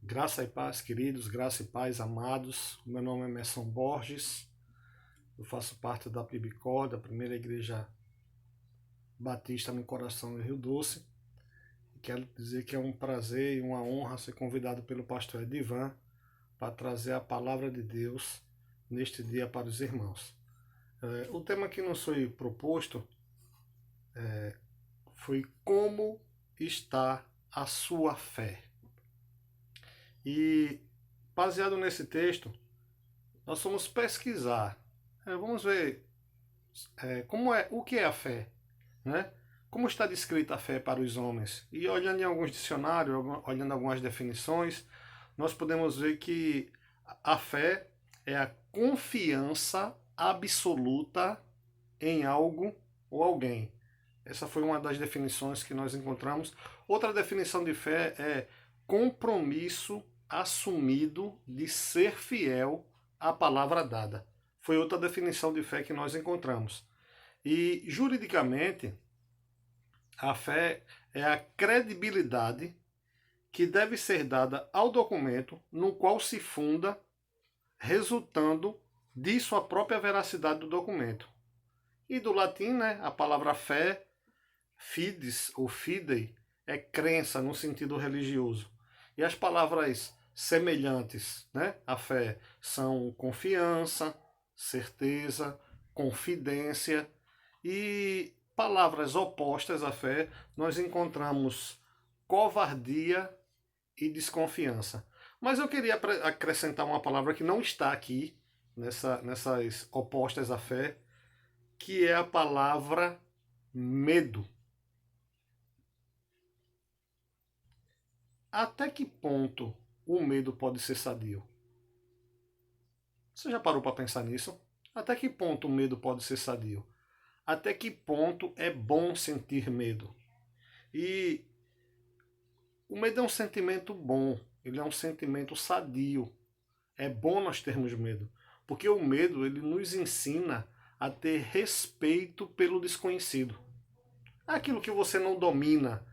Graça e paz, queridos, graça e paz, amados. Meu nome é Emerson Borges, eu faço parte da PIBCOR, da Primeira Igreja Batista no Coração do Rio Doce. Quero dizer que é um prazer e uma honra ser convidado pelo pastor Edivan para trazer a palavra de Deus neste dia para os irmãos. O tema que nos foi proposto foi como está a sua fé. E baseado nesse texto, nós vamos pesquisar. Vamos ver o que é a fé, né? Como está descrita a fé para os homens. E olhando em alguns dicionários, olhando algumas definições, nós podemos ver que a fé é a confiança absoluta em algo ou alguém. Essa foi uma das definições que nós encontramos. Outra definição de fé é compromisso assumido de ser fiel à palavra dada. Foi outra definição de fé que nós encontramos. E, juridicamente, a fé é a credibilidade que deve ser dada ao documento no qual se funda, resultando de sua própria veracidade do documento. E do latim, né, a palavra fé, fides ou fidei, é crença no sentido religioso. E as palavras semelhantes, né, à fé são confiança, certeza, confidência. E palavras opostas à fé, nós encontramos covardia e desconfiança. Mas eu queria acrescentar uma palavra que não está aqui, nessas opostas à fé, que é a palavra medo. Até que ponto o medo pode ser sadio? Você já parou para pensar nisso? Até que ponto o medo pode ser sadio? Até que ponto é bom sentir medo? E o medo é um sentimento bom, ele é um sentimento sadio. É bom nós termos medo, porque o medo ele nos ensina a ter respeito pelo desconhecido. Aquilo que você não domina,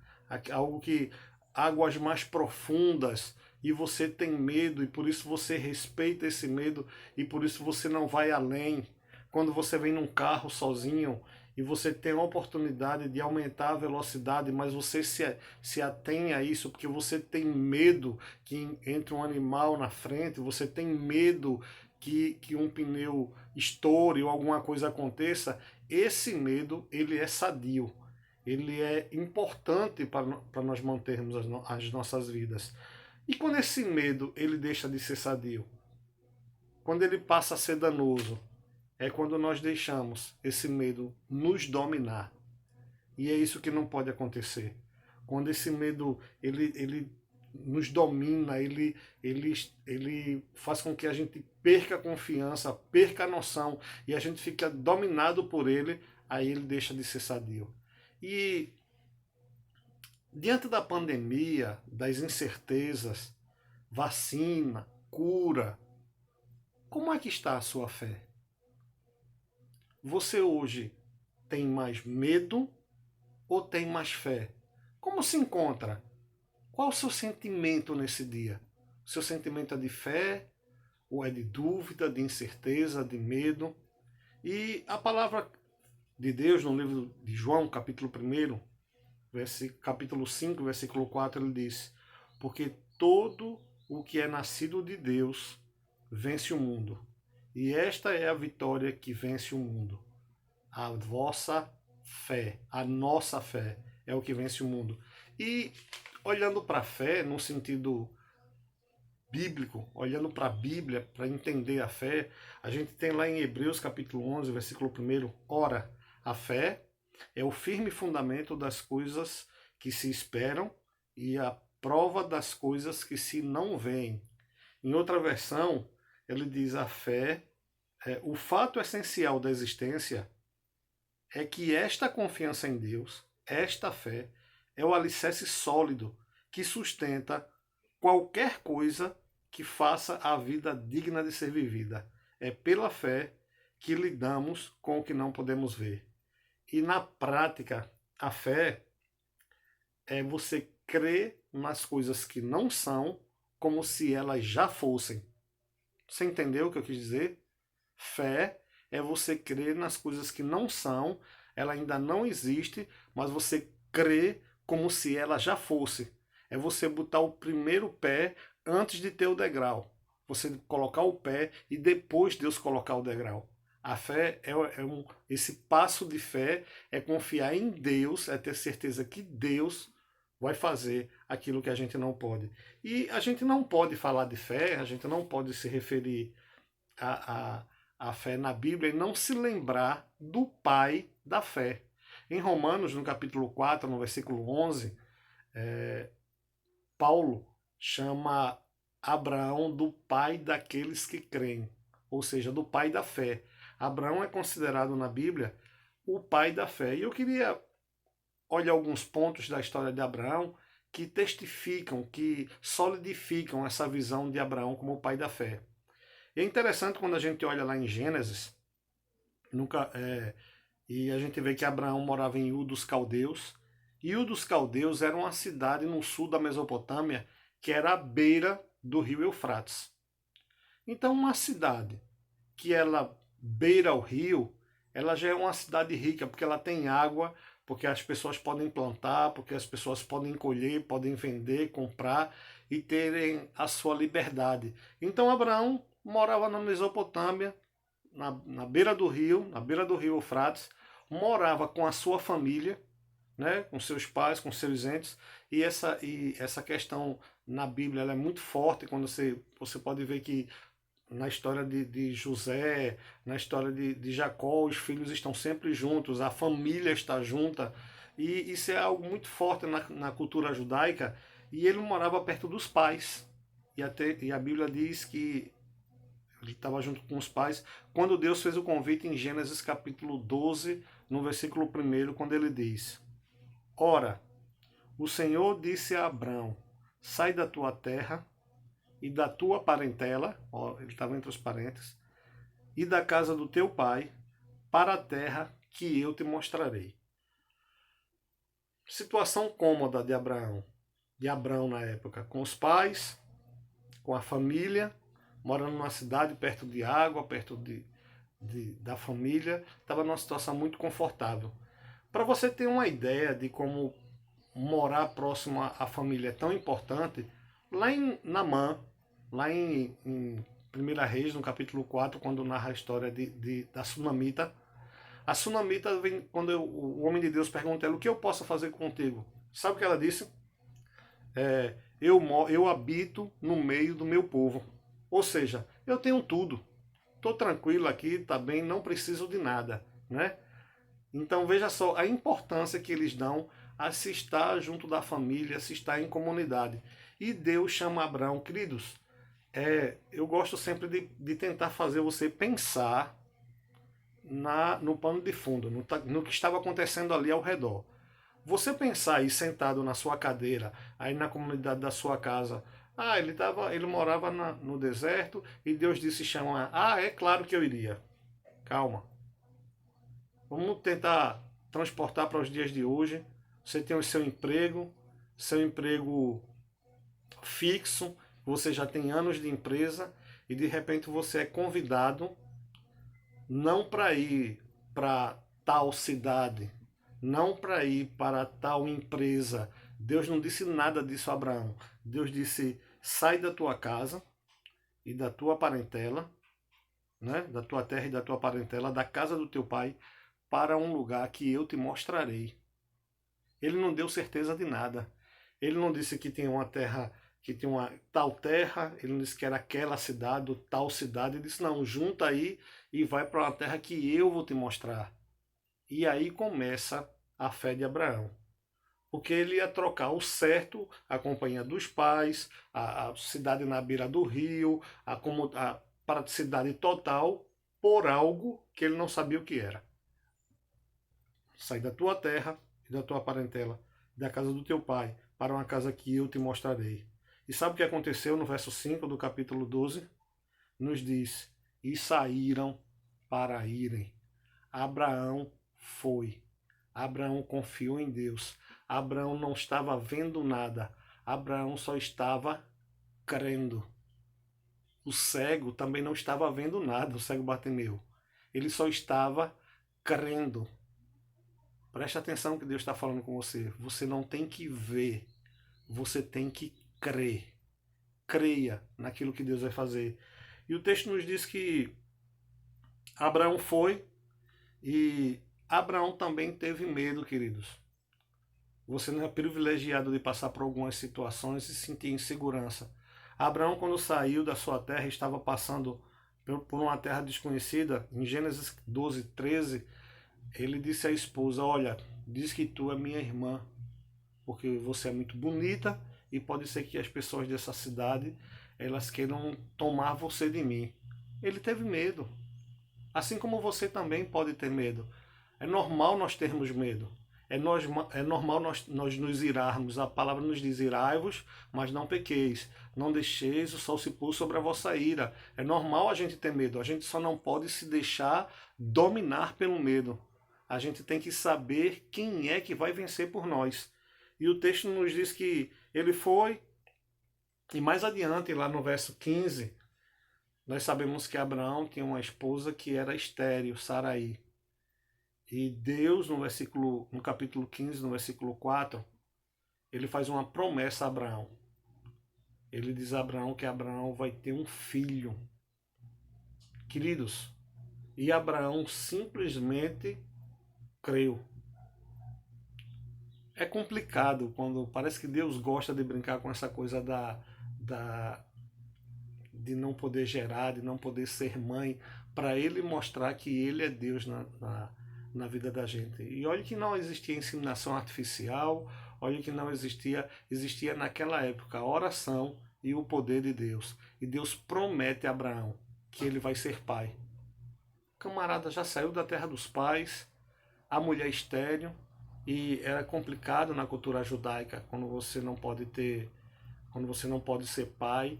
algo que águas mais profundas e você tem medo e por isso você respeita esse medo e por isso você não vai além. Quando você vem num carro sozinho e você tem a oportunidade de aumentar a velocidade, mas você se atém a isso porque você tem medo que entre um animal na frente, você tem medo que um pneu estoure ou alguma coisa aconteça, esse medo ele é sadio, ele é importante para nós mantermos as nossas vidas. E quando esse medo ele deixa de ser sadio, quando ele passa a ser danoso, é quando nós deixamos esse medo nos dominar. E é isso que não pode acontecer. Quando esse medo ele nos domina, ele faz com que a gente perca a confiança, perca a noção e a gente fica dominado por ele, aí ele deixa de ser sadio. E diante da pandemia, das incertezas, vacina, cura, como é que está a sua fé? Você hoje tem mais medo ou tem mais fé? Como se encontra? Qual o seu sentimento nesse dia? O seu sentimento é de fé ou é de dúvida, de incerteza, de medo? E a palavra de Deus no livro de João, capítulo 1, capítulo 5, versículo 4, ele diz: porque todo o que é nascido de Deus vence o mundo. E esta é a vitória que vence o mundo. A vossa fé, a nossa fé é o que vence o mundo. E olhando para a fé no sentido bíblico, olhando para a Bíblia, para entender a fé, a gente tem lá em Hebreus capítulo 11, versículo 1, ora, a fé é o firme fundamento das coisas que se esperam e a prova das coisas que se não veem. Em outra versão, ele diz a fé, o fato essencial da existência é que esta confiança em Deus, esta fé, é o alicerce sólido que sustenta qualquer coisa que faça a vida digna de ser vivida. É pela fé que lidamos com o que não podemos ver. E na prática, a fé é você crer nas coisas que não são como se elas já fossem. Você entendeu o que eu quis dizer? Fé é você crer nas coisas que não são, ela ainda não existe, mas você crê como se ela já fosse. É você botar o primeiro pé antes de ter o degrau. Você colocar o pé e depois Deus colocar o degrau. A fé esse passo de fé é confiar em Deus, é ter certeza que Deus vai fazer aquilo que a gente não pode. E a gente não pode falar de fé, a gente não pode se referir a fé na Bíblia e não se lembrar do pai da fé. Em Romanos, no capítulo 4, no versículo 11, Paulo chama Abraão do pai daqueles que creem, ou seja, do pai da fé. Abraão é considerado na Bíblia o pai da fé. E eu queria olhar alguns pontos da história de Abraão que testificam, que solidificam essa visão de Abraão como o pai da fé. E é interessante quando a gente olha lá em Gênesis, e a gente vê que Abraão morava em Ur dos Caldeus. E Ur dos Caldeus era uma cidade no sul da Mesopotâmia que era à beira do rio Eufrates. Então, uma cidade que ela beira o rio, ela já é uma cidade rica, porque ela tem água, porque as pessoas podem plantar, porque as pessoas podem colher, podem vender, comprar e terem a sua liberdade. Então, Abraão morava na Mesopotâmia, na beira do rio Eufrates, morava com a sua família, né, com seus pais, com seus entes, e essa questão na Bíblia ela é muito forte, quando você pode ver que na história de José, na história de Jacó, os filhos estão sempre juntos, a família está junta, e isso é algo muito forte na cultura judaica, e ele morava perto dos pais, e a Bíblia diz que ele estava junto com os pais, quando Deus fez o convite em Gênesis capítulo 12, no versículo 1, quando ele diz: Ora, o Senhor disse a Abrão, sai da tua terra e da tua parentela, ó, ele estava entre os parentes, e da casa do teu pai, para a terra que eu te mostrarei. Situação cômoda de Abrão na época, com os pais, com a família, morando numa cidade perto de água, perto da família, estava numa situação muito confortável. Para você ter uma ideia de como morar próximo à família é tão importante, lá em Naamã, lá em 1 Reis, no capítulo 4, quando narra a história da Sunamita, a Sunamita vem, quando o homem de Deus pergunta a ela, o que eu posso fazer contigo? Sabe o que ela disse? Eu habito no meio do meu povo. Ou seja, eu tenho tudo. Estou tranquilo aqui, está bem, não preciso de nada, né? Então veja só a importância que eles dão a se estar junto da família, a se estar em comunidade. E Deus chama Abraão, queridos, eu gosto sempre de tentar fazer você pensar no pano de fundo, no que estava acontecendo ali ao redor. Você pensar aí sentado na sua cadeira, aí na comunidade da sua casa, ele morava no deserto e Deus disse chama, é claro que eu iria. Calma. Vamos tentar transportar para os dias de hoje. Você tem o seu emprego fixo, você já tem anos de empresa e de repente você é convidado não para ir para tal cidade, não para ir para tal empresa. Deus não disse nada disso a Abraão. Deus disse: sai da tua casa e da tua parentela, né? Da tua terra e da tua parentela, da casa do teu pai, para um lugar que eu te mostrarei. Ele não deu certeza de nada. Ele não disse que tem uma terra, que tem uma tal terra, ele não disse que era aquela cidade ou tal cidade. Ele disse: não, junta aí e vai para uma terra que eu vou te mostrar. E aí começa a fé de Abraão. Porque ele ia trocar o certo, a companhia dos pais, a cidade na beira do rio, a praticidade total, por algo que ele não sabia o que era. Sai da tua terra e da tua parentela, da casa do teu pai, para uma casa que eu te mostrarei. E sabe o que aconteceu no verso 5 do capítulo 12? Nos diz: e saíram para irem. Abraão foi. Abraão confiou em Deus. Abraão não estava vendo nada. Abraão só estava crendo. O cego também não estava vendo nada, o cego Bartimeu. Ele só estava crendo. Preste atenção que Deus está falando com você. Você não tem que ver, você tem que crer. Creia naquilo que Deus vai fazer. E o texto nos diz que Abraão foi e Abraão também teve medo, queridos. Você não é privilegiado de passar por algumas situações e sentir insegurança. Abraão, quando saiu da sua terra, estava passando por uma terra desconhecida. Em Gênesis 12, 13, ele disse à esposa: olha, diz que tu é minha irmã, porque você é muito bonita e pode ser que as pessoas dessa cidade elas queiram tomar você de mim. Ele teve medo. Assim como você também pode ter medo. É normal nós termos medo. É normal nós nos irarmos. A palavra nos diz: irai-vos, mas não pequeis. Não deixeis o sol se pôr sobre a vossa ira. É normal a gente ter medo. A gente só não pode se deixar dominar pelo medo. A gente tem que saber quem é que vai vencer por nós. E o texto nos diz que ele foi, e mais adiante, lá no verso 15, nós sabemos que Abraão tinha uma esposa que era estéril, Saraí. E Deus, no capítulo 15, no versículo 4, ele faz uma promessa a Abraão. Ele diz a Abraão que Abraão vai ter um filho. Queridos, e Abraão simplesmente creu. É complicado quando parece que Deus gosta de brincar com essa coisa de não poder gerar, de não poder ser mãe, para ele mostrar que ele é Deus na vida da gente. E olha que não existia inseminação artificial, olha que não existia naquela época a oração e o poder de Deus. E Deus promete a Abraão que ele vai ser pai. O camarada já saiu da terra dos pais, a mulher estéril, e era complicado na cultura judaica quando você não pode ser pai,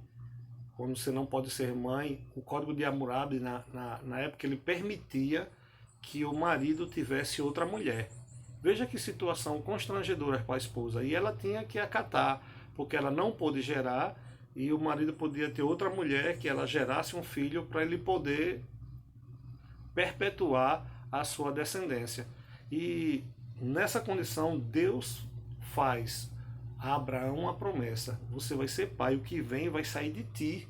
quando você não pode ser mãe. O Código de Hammurabi, na época, ele permitia que o marido tivesse outra mulher. Veja que situação constrangedora para a esposa. E ela tinha que acatar, porque ela não pôde gerar e o marido podia ter outra mulher que ela gerasse um filho para ele poder perpetuar a sua descendência. E nessa condição, Deus faz a Abraão uma promessa: você vai ser pai, o que vem vai sair de ti.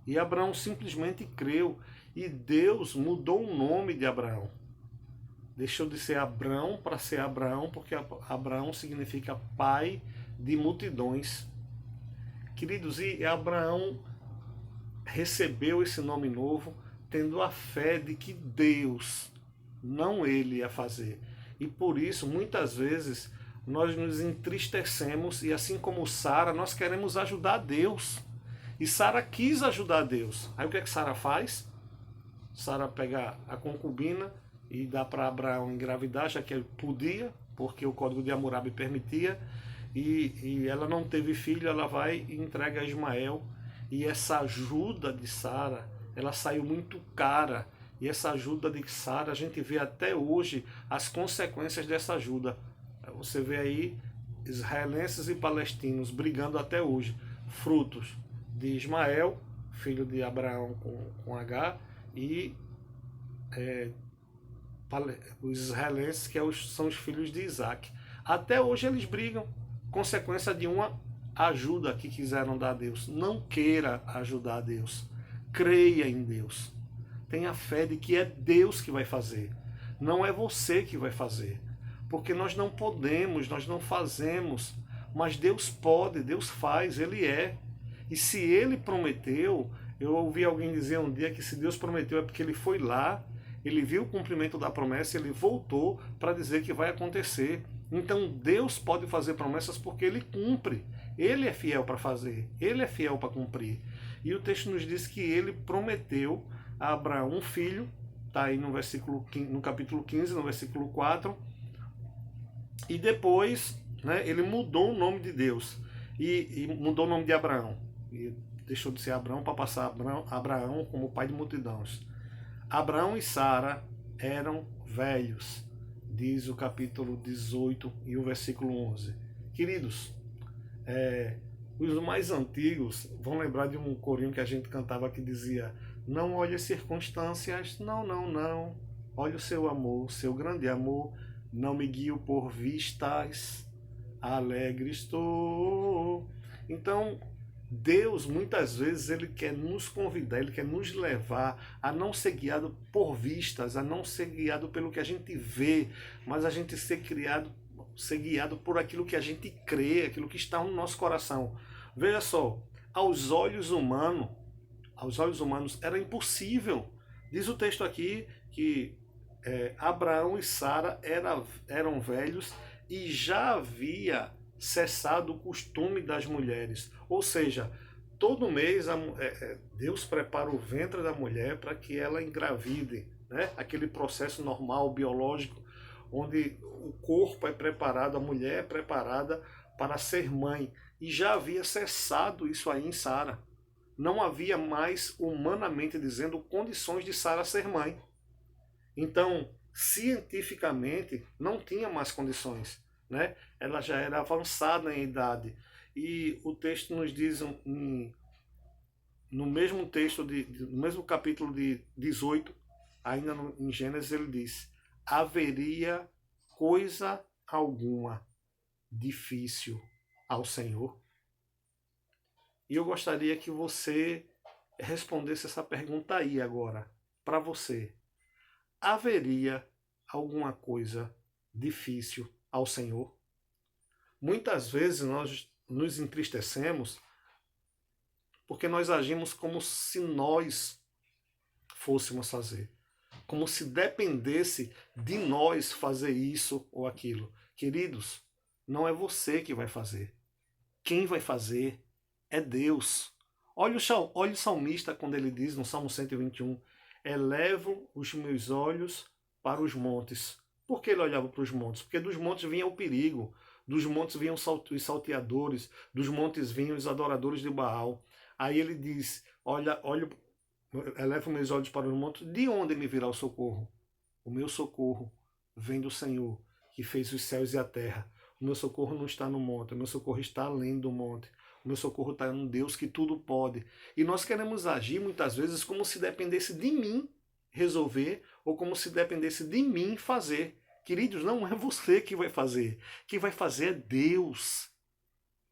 E Abraão simplesmente creu, e Deus mudou o nome de Abraão. Deixou de ser Abrão para ser Abraão, porque Abraão significa pai de multidões. Queridos, e Abraão recebeu esse nome novo, tendo a fé de que Deus, não ele, ia fazer. E por isso, muitas vezes, nós nos entristecemos e, assim como Sara, nós queremos ajudar Deus. E Sara quis ajudar Deus. Aí o que é que Sara faz? Sara pega a concubina e dá para Abraão engravidar, já que ele podia, porque o Código de Hammurabi permitia. E ela não teve filho, ela vai e entrega a Ismael. E essa ajuda de Sara, ela saiu muito cara. E essa ajuda de Sara, a gente vê até hoje as consequências dessa ajuda. Você vê aí israelenses e palestinos brigando até hoje. Frutos de Ismael, filho de Abraão com Agar, e os israelenses, que são os filhos de Isaac. Até hoje eles brigam, consequência de uma ajuda que quiseram dar a Deus. Não queira ajudar a Deus. Creia em Deus. Tenha fé de que é Deus que vai fazer. Não é você que vai fazer. Porque nós não podemos, nós não fazemos. Mas Deus pode, Deus faz, Ele é. E se Ele prometeu, eu ouvi alguém dizer um dia que se Deus prometeu é porque Ele foi lá, Ele viu o cumprimento da promessa, Ele voltou para dizer que vai acontecer. Então Deus pode fazer promessas porque Ele cumpre. Ele é fiel para fazer, Ele é fiel para cumprir. E o texto nos diz que Ele prometeu a Abraão um filho, está aí no capítulo 15, no versículo 4, e depois, né, ele mudou o nome de Deus, e mudou o nome de Abraão, e deixou de ser Abraão para passar Abraão como pai de multidões. Abraão e Sara eram velhos, diz o capítulo 18 e o versículo 11. Queridos, Os mais antigos vão lembrar de um corinho que a gente cantava que dizia: não olhe as circunstâncias, não, não, não. Olhe o seu amor, seu grande amor. Não me guio por vistas, alegre estou. Então, Deus muitas vezes ele quer nos convidar, ele quer nos levar a não ser guiado por vistas, a não ser guiado pelo que a gente vê, mas a gente ser guiado por aquilo que a gente crê, aquilo que está no nosso coração. Veja só, aos olhos humanos era impossível. Diz o texto aqui que Abraão e Sara eram velhos e já havia cessado o costume das mulheres. Ou seja, todo mês Deus prepara o ventre da mulher para que ela engravide, né? Aquele processo normal, biológico, onde o corpo é preparado, a mulher é preparada para ser mãe. E já havia cessado isso aí em Sara. Não havia mais, humanamente dizendo, condições de Sara ser mãe. Então, cientificamente, não tinha mais condições, né? Ela já era avançada em idade. E o texto nos diz, no mesmo texto, no mesmo capítulo de 18, ainda em Gênesis, ele diz: haveria coisa alguma difícil ao Senhor? E eu gostaria que você respondesse essa pergunta aí agora, para você. Haveria alguma coisa difícil ao Senhor? Muitas vezes nós nos entristecemos porque nós agimos como se nós fôssemos fazer, como se dependesse de nós fazer isso ou aquilo. Queridos, não é você que vai fazer. Quem vai fazer é Deus. Olha o salmista quando ele diz no Salmo 121, elevo os meus olhos para os montes. Por que ele olhava para os montes? Porque dos montes vinha o perigo, dos montes vinham os salteadores, dos montes vinham os adoradores de Baal. Aí ele diz, elevo meus olhos para os montes, de onde me virá o socorro? O meu socorro vem do Senhor, que fez os céus e a terra. O meu socorro não está no monte, o meu socorro está além do monte. O meu socorro está em Deus que tudo pode. E nós queremos agir muitas vezes como se dependesse de mim resolver ou como se dependesse de mim fazer. Queridos, não é você que vai fazer. Quem vai fazer é Deus.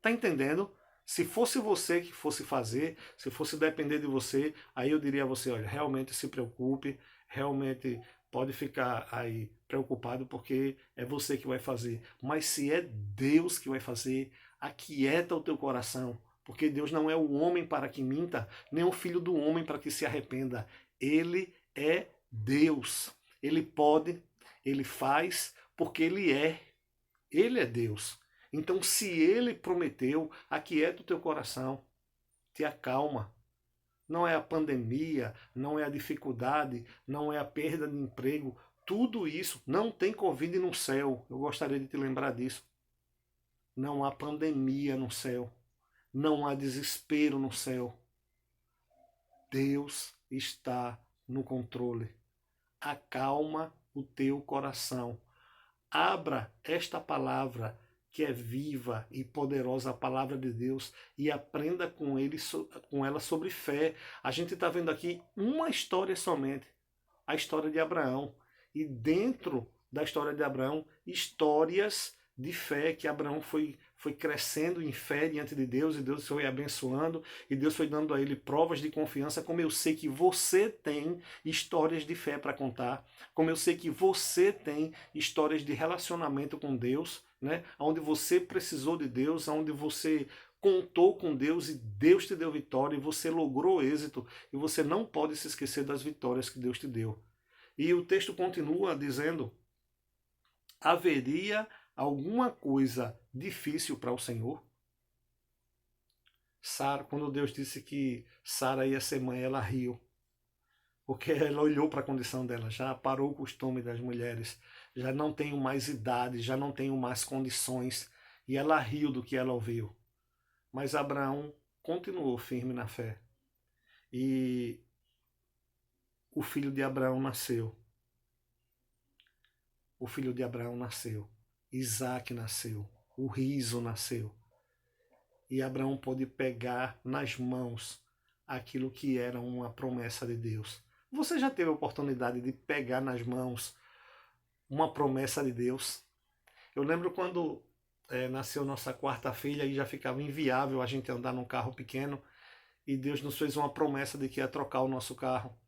Tá entendendo? Se fosse você que fosse fazer, se fosse depender de você, aí eu diria a você, olha, realmente se preocupe, realmente pode ficar aí preocupado porque é você que vai fazer. Mas se é Deus que vai fazer, aquieta o teu coração, porque Deus não é o homem para que minta, nem o filho do homem para que se arrependa. Ele é Deus. Ele pode, ele faz, porque ele é. Ele é Deus. Então, se ele prometeu, aquieta o teu coração, te acalma. Não é a pandemia, não é a dificuldade, não é a perda de emprego. Tudo isso não tem Covid no céu. Eu gostaria de te lembrar disso. Não há pandemia no céu. Não há desespero no céu. Deus está no controle. Acalma o teu coração. Abra esta palavra que é viva e poderosa, a palavra de Deus, e aprenda com ela sobre fé. A gente está vendo aqui uma história somente, a história de Abraão. E dentro da história de Abraão, histórias de fé, que Abraão foi crescendo em fé diante de Deus, e Deus foi abençoando, e Deus foi dando a ele provas de confiança, como eu sei que você tem histórias de fé para contar, como eu sei que você tem histórias de relacionamento com Deus, né? Onde você precisou de Deus, onde você contou com Deus e Deus te deu vitória e você logrou êxito, e você não pode se esquecer das vitórias que Deus te deu. E o texto continua dizendo: haveria alguma coisa difícil para o Senhor? Sara, quando Deus disse que Sara ia ser mãe, ela riu. Porque ela olhou para a condição dela, já parou o costume das mulheres, já não tenho mais idade, já não tenho mais condições. E ela riu do que ela ouviu. Mas Abraão continuou firme na fé. E o filho de Abraão nasceu. O filho de Abraão nasceu. Isaac nasceu. O riso nasceu. E Abraão pôde pegar nas mãos aquilo que era uma promessa de Deus. Você já teve a oportunidade de pegar nas mãos uma promessa de Deus? Eu lembro quando nasceu nossa quarta filha e já ficava inviável a gente andar num carro pequeno e Deus nos fez uma promessa de que ia trocar o nosso carro.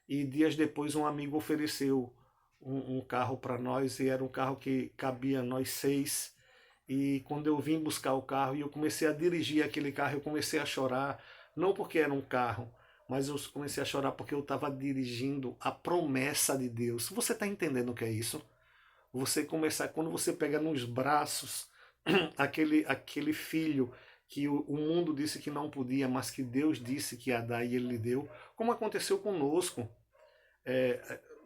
E dias depois um amigo ofereceu um carro para nós e era um carro que cabia nós 6. E quando eu vim buscar o carro e eu comecei a dirigir aquele carro, eu comecei a chorar, não porque era um carro, mas eu comecei a chorar porque eu estava dirigindo a promessa de Deus. Você está entendendo o que é isso? Você começar, quando você pega nos braços aquele filho que o mundo disse que não podia, mas que Deus disse que ia dar e ele lhe deu, como aconteceu conosco.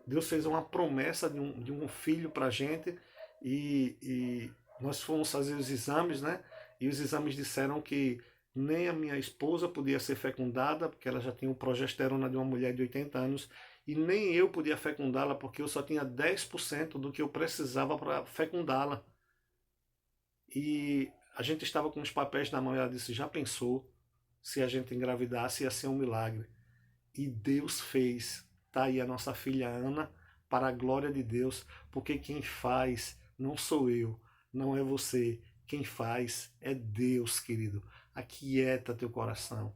Deus fez uma promessa de um filho para a gente e nós fomos fazer os exames, né? E os exames disseram que nem a minha esposa podia ser fecundada, porque ela já tinha progesterona de uma mulher de 80 anos, e nem eu podia fecundá-la, porque eu só tinha 10% do que eu precisava para fecundá-la. E a gente estava com os papéis na mão e ela disse, já pensou se a gente engravidasse ia ser um milagre? E Deus fez. Tá aí a nossa filha Ana, para a glória de Deus, porque quem faz não sou eu, não é você. Quem faz é Deus, querido. Aquieta teu coração,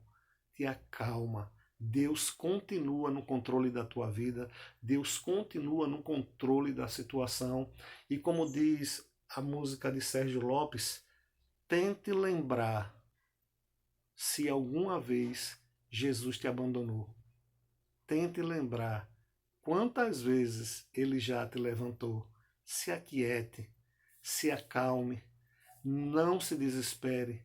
te acalma. Deus continua no controle da tua vida, Deus continua no controle da situação. E como diz a música de Sérgio Lopes, tente lembrar se alguma vez Jesus te abandonou. Tente lembrar quantas vezes ele já te levantou. Se aquiete, se acalme, não se desespere.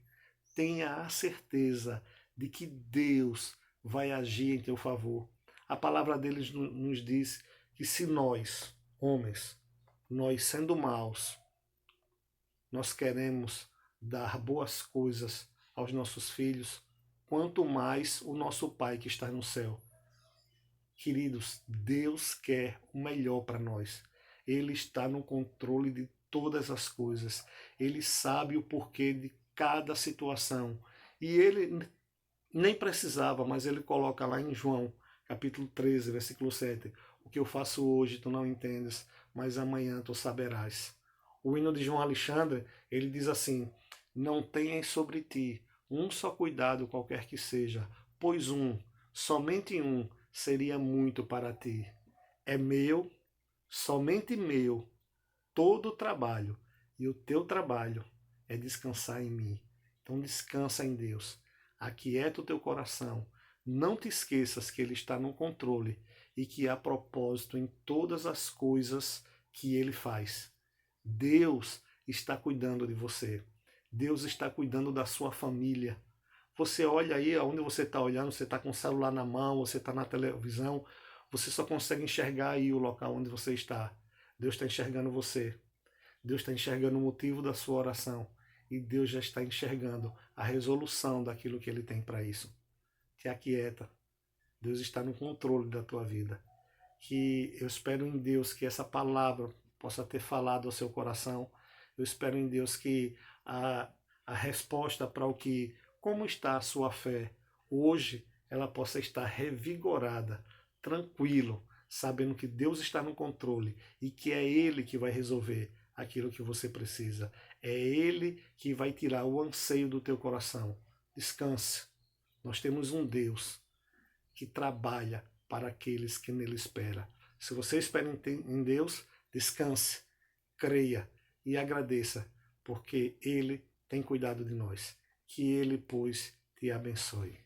Tenha a certeza de que Deus vai agir em teu favor. A palavra deles nos diz que se nós, homens, nós sendo maus, nós queremos dar boas coisas aos nossos filhos, quanto mais o nosso Pai que está no céu. Queridos, Deus quer o melhor para nós. Ele está no controle de todas as coisas. Ele sabe o porquê de cada situação. E ele nem precisava, mas ele coloca lá em João, capítulo 13, versículo 7. O que eu faço hoje tu não entendes, mas amanhã tu saberás. O hino de João Alexandre, ele diz assim, não tenhas sobre ti um só cuidado qualquer que seja, pois somente um, seria muito para ti. É meu, somente meu, todo o trabalho, e o teu trabalho é descansar em mim. Então descansa em Deus. Aquieta o teu coração. Não te esqueças que Ele está no controle e que há propósito em todas as coisas que Ele faz. Deus está cuidando de você. Deus está cuidando da sua família. Você olha aí aonde você está olhando, você está com o celular na mão, você está na televisão, você só consegue enxergar aí o local onde você está. Deus está enxergando você. Deus está enxergando o motivo da sua oração. E Deus já está enxergando a resolução daquilo que Ele tem para isso. Te aquieta. Deus está no controle da tua vida. Que eu espero em Deus que essa palavra possa ter falado ao seu coração. Eu espero em Deus que a resposta para como está a sua fé hoje, ela possa estar revigorada, tranquilo, sabendo que Deus está no controle e que é Ele que vai resolver aquilo que você precisa. É Ele que vai tirar o anseio do teu coração. Descanse. Nós temos um Deus que trabalha para aqueles que nele esperam. Se você espera em Deus, descanse, creia e agradeça, porque Ele tem cuidado de nós. Que Ele, pois, te abençoe.